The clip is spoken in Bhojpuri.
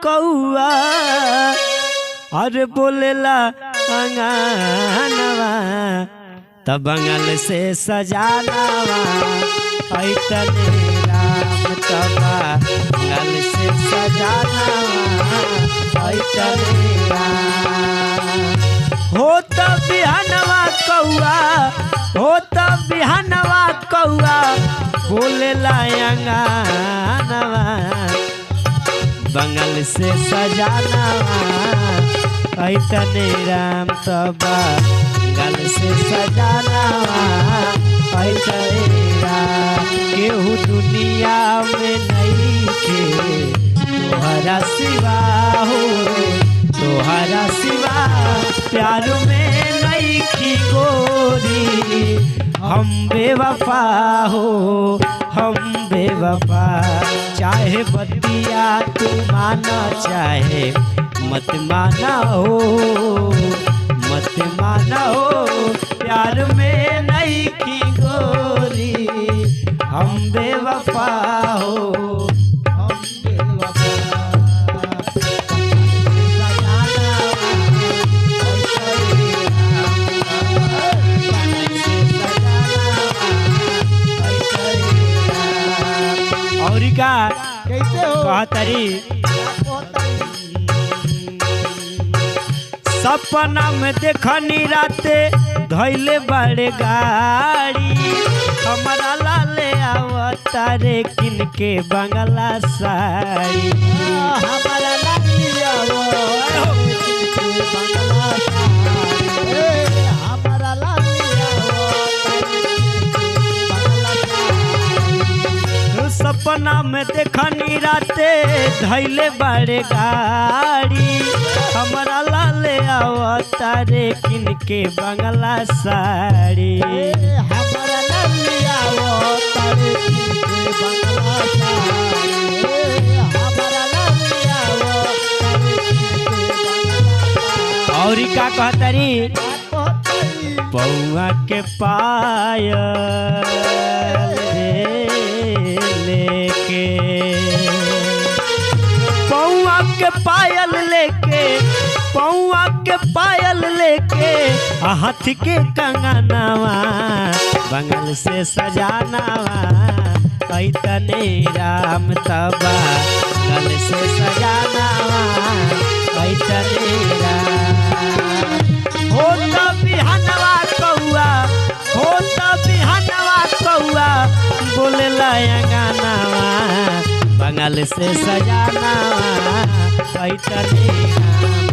कौआ अरे बोलेला अंगनवा तब बंगल से सजानवा ऐतने राम तब बंगल से सजानवा ऐतने राम हो तब बिहनवा कौआ हो तब बिहनवा कौआ बोलेला अंगनवा बंगल से सजानवा ऐतने राम तब बंगल से सजानवा ऐतने राम केहू दुनिया में नहीं के तोहरा सिवा हो तोहरा सिवा प्यार में नहीं की गोरी हम बेवफा हो हम बेवफा चाहे बतिया तू माना चाहे मत माना हो प्यार में नहीं की गोरी हम बेवफा हो हम बेवफा कैसे हो कहतरी सपना में देखनी राते धैले बड़े गाड़ी हमारा लाले आवतारे किन के बंगला साड़ी हमारा लाले हमारा लाले सपना में देखनी राते धैले बड़े गाड़ी हमारा लाले आवतारे किन के बंगला साड़ी हमारा लाले आवतारे किन के बंगला साड़ी हमारा लाले आवतारे किन के बंगला और का कहतरी पौआ के पायल लेके पौआ के पायल लेके हाथ के कंगनवा बंगल से सजानवा ऐतने राम तब बंगल से सजानवा ऐतने राम हो तब बिहनवा कौआ हो तब बिहनवा कौआ बोलेला अंगनवा बंगल से सजानवा ऐतने राम